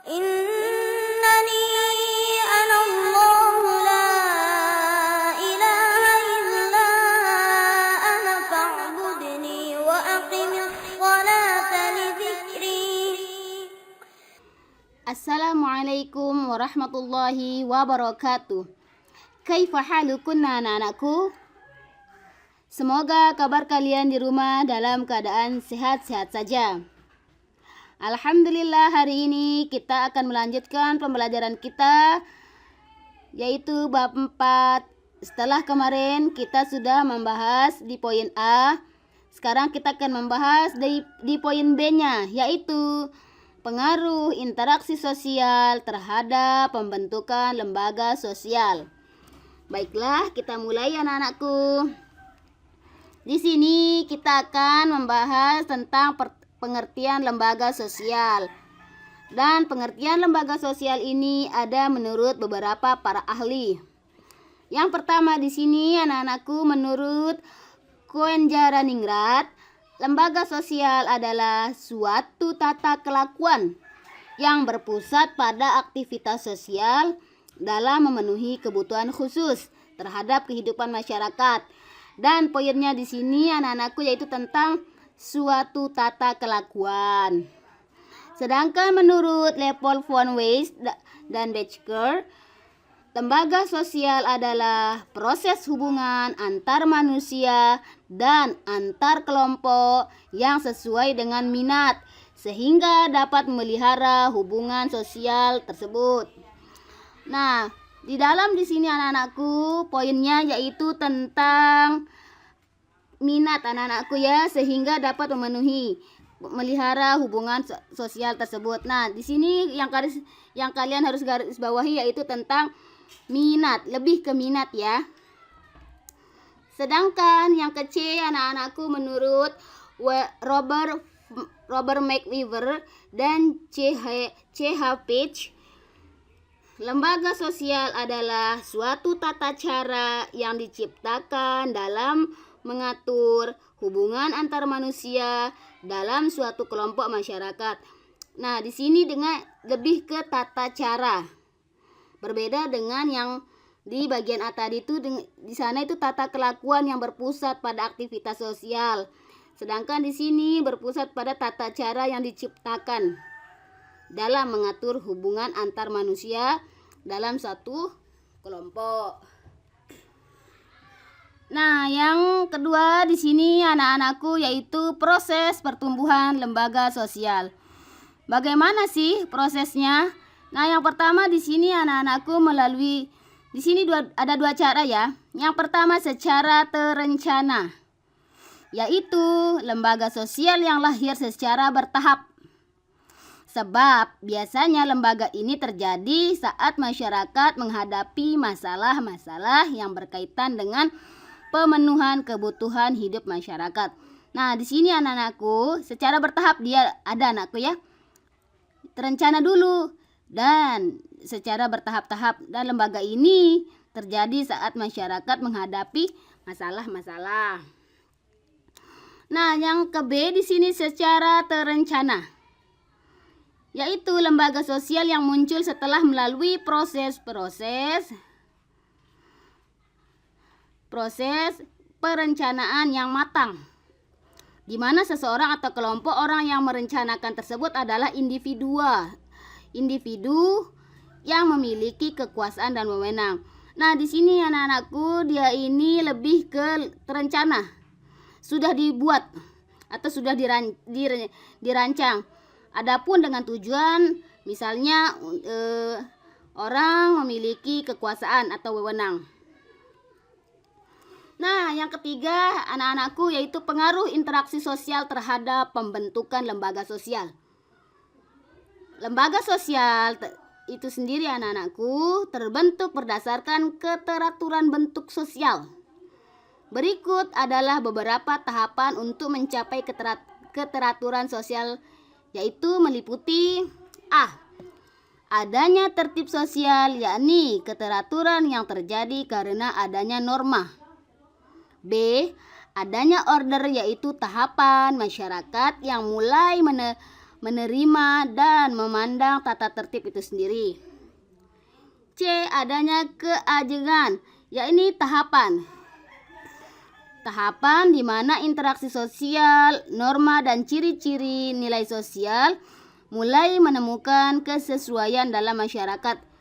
إنني أنا الله لا إله إلا أنا فاعبدني وأقم الصلاة لذكري. Assalamualaikum warahmatullahi wabarakatuh. Kaifa halukunna anak-anakku? Semoga kabar kalian di rumah dalam keadaan sehat-sehat saja. Alhamdulillah, hari ini kita akan melanjutkan pembelajaran kita, yaitu bab 4. Setelah kemarin kita sudah membahas di poin A, sekarang kita akan membahas di poin B-nya, yaitu pengaruh interaksi sosial terhadap pembentukan lembaga sosial. Baiklah, kita mulai anak-anakku. Di sini kita akan membahas tentang pengertian lembaga sosial. Dan pengertian lembaga sosial ini ada menurut beberapa para ahli. Yang pertama di sini anak-anakku, menurut Koenjaraningrat, lembaga sosial adalah suatu tata kelakuan yang berpusat pada aktivitas sosial dalam memenuhi kebutuhan khusus terhadap kehidupan masyarakat. Dan poinnya di sini anak-anakku yaitu tentang suatu tata kelakuan. Sedangkan menurut Leopold von Weiss dan Becker, lembaga sosial adalah proses hubungan antar manusia dan antar kelompok yang sesuai dengan minat sehingga dapat memelihara hubungan sosial tersebut. Nah, di dalam di sini anak-anakku poinnya yaitu tentang minat anak-anakku ya, sehingga dapat memelihara hubungan sosial tersebut. Nah, di sini yang kalian harus garis bawahi yaitu tentang minat, lebih ke minat ya. Sedangkan yang ke C anak-anakku, menurut Robert McIver dan C.H. Page, lembaga sosial adalah suatu tata cara yang diciptakan dalam mengatur hubungan antar manusia dalam suatu kelompok masyarakat. Nah, di sini dengan lebih ke tata cara. Berbeda dengan yang di bagian A tadi itu, di sana itu tata kelakuan yang berpusat pada aktivitas sosial. Sedangkan di sini berpusat pada tata cara yang diciptakan dalam mengatur hubungan antar manusia dalam satu kelompok. Nah, yang kedua di sini anak-anakku yaitu proses pertumbuhan lembaga sosial. Bagaimana sih prosesnya? Nah, yang pertama di sini anak-anakku melalui di sini ada dua cara ya. Yang pertama secara terencana, yaitu lembaga sosial yang lahir secara bertahap. Sebab biasanya lembaga ini terjadi saat masyarakat menghadapi masalah-masalah yang berkaitan dengan pemenuhan kebutuhan hidup masyarakat. Nah, di sini anak-anakku secara bertahap dia ada anakku ya. Terencana dulu dan secara bertahap-tahap, dan lembaga ini terjadi saat masyarakat menghadapi masalah-masalah. Nah, yang ke B di sini secara terencana, yaitu lembaga sosial yang muncul setelah melalui proses perencanaan yang matang, di mana seseorang atau kelompok orang yang merencanakan tersebut adalah individu yang memiliki kekuasaan dan wewenang. Nah, di sini anak-anakku dia ini lebih ke terencana, sudah dibuat atau sudah dirancang. Adapun dengan tujuan, misalnya orang memiliki kekuasaan atau wewenang. Nah, yang ketiga anak-anakku yaitu pengaruh interaksi sosial terhadap pembentukan lembaga sosial. Lembaga sosial itu sendiri anak-anakku terbentuk berdasarkan keteraturan bentuk sosial. Berikut adalah beberapa tahapan untuk mencapai keteraturan sosial, yaitu meliputi A. Adanya tertib sosial, yakni keteraturan yang terjadi karena adanya norma. B. Adanya order, yaitu tahapan masyarakat yang mulai menerima dan memandang tata tertib itu sendiri. C. Adanya keajengan, yakni tahapan. Tahapan di mana interaksi sosial, norma dan ciri-ciri nilai sosial mulai menemukan kesesuaian dalam masyarakat.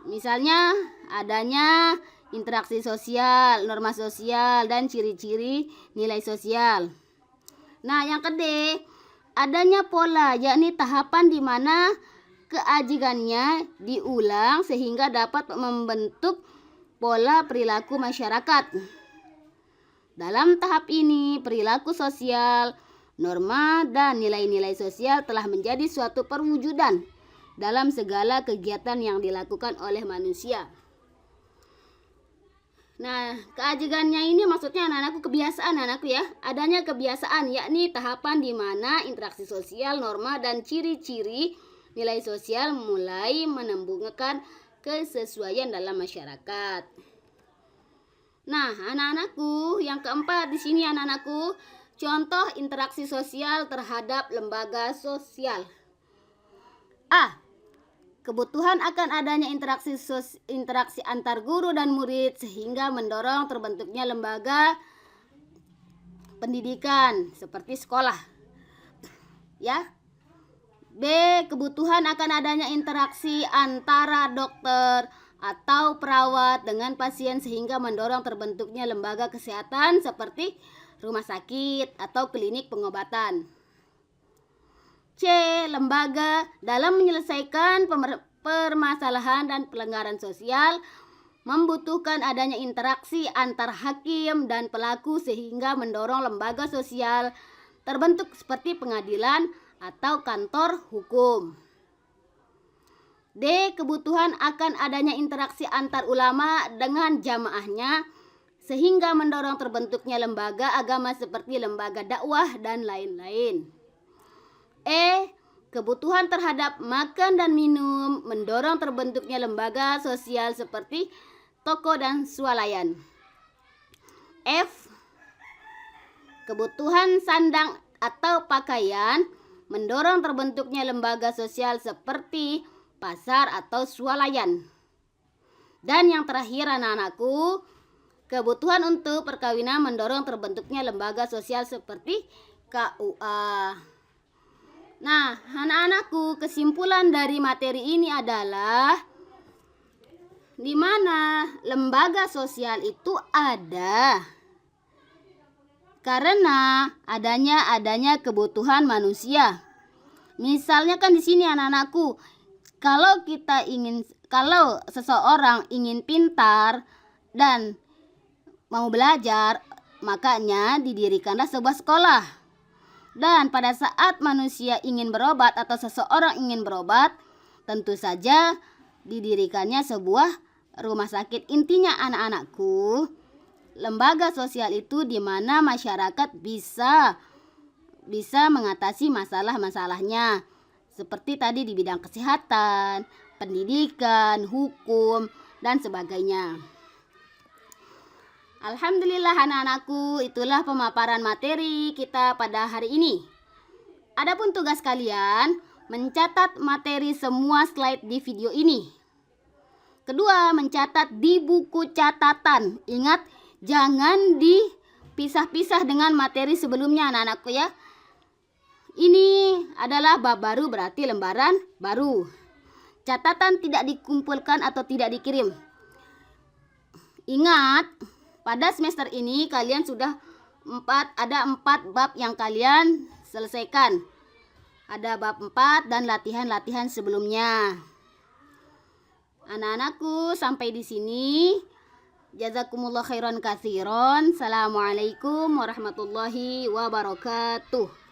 Misalnya adanya interaksi sosial, norma sosial, dan ciri-ciri nilai sosial. Nah, yang kedua, adanya pola, yakni tahapan di mana keajengannya diulang sehingga dapat membentuk pola perilaku masyarakat. Dalam tahap ini, perilaku sosial, norma, dan nilai-nilai sosial telah menjadi suatu perwujudan dalam segala kegiatan yang dilakukan oleh manusia. Nah, keajengannya ini maksudnya anak-anakku kebiasaan anakku ya. Adanya kebiasaan, yakni tahapan di mana interaksi sosial, norma, dan ciri-ciri nilai sosial mulai menemukan kesesuaian dalam masyarakat. Nah, anak-anakku, yang keempat di sini anak-anakku, contoh interaksi sosial terhadap lembaga sosial. A. Kebutuhan akan adanya interaksi antar guru dan murid sehingga mendorong terbentuknya lembaga pendidikan seperti sekolah. Ya. B. Kebutuhan akan adanya interaksi antara dokter atau perawat dengan pasien sehingga mendorong terbentuknya lembaga kesehatan seperti rumah sakit atau klinik pengobatan. C. Lembaga dalam menyelesaikan permasalahan dan pelanggaran sosial membutuhkan adanya interaksi antar hakim dan pelaku sehingga mendorong lembaga sosial terbentuk seperti pengadilan atau kantor hukum. D. Kebutuhan akan adanya interaksi antar ulama dengan jamaahnya sehingga mendorong terbentuknya lembaga agama seperti lembaga dakwah dan lain-lain. E. Kebutuhan terhadap makan dan minum mendorong terbentuknya lembaga sosial seperti toko dan swalayan. F. Kebutuhan sandang atau pakaian mendorong terbentuknya lembaga sosial seperti pasar atau swalayan. Dan yang terakhir anak-anakku, kebutuhan untuk perkawinan mendorong terbentuknya lembaga sosial seperti KUA. Nah, anak-anakku, kesimpulan dari materi ini adalah di mana lembaga sosial itu ada karena adanya kebutuhan manusia. Misalnya kan di sini anak-anakku, kalau seseorang ingin pintar dan mau belajar, makanya didirikanlah sebuah sekolah. Dan pada saat manusia ingin berobat atau seseorang ingin berobat, tentu saja didirikannya sebuah rumah sakit. Intinya anak-anakku, lembaga sosial itu di mana masyarakat bisa mengatasi masalah-masalahnya. Seperti tadi di bidang kesehatan, pendidikan, hukum, dan sebagainya. Alhamdulillah anak-anakku, itulah pemaparan materi kita pada hari ini. Adapun tugas kalian, mencatat materi semua slide di video ini. Kedua, mencatat di buku catatan. Ingat, jangan dipisah-pisah dengan materi sebelumnya anak-anakku ya. Ini adalah bab baru, berarti lembaran baru. Catatan tidak dikumpulkan atau tidak dikirim. Ingat, pada semester ini kalian sudah ada 4 bab yang kalian selesaikan. Ada bab 4 dan latihan-latihan sebelumnya. Anak-anakku, sampai di sini. Jazakumullah khairan katsiran. Assalamualaikum warahmatullahi wabarakatuh.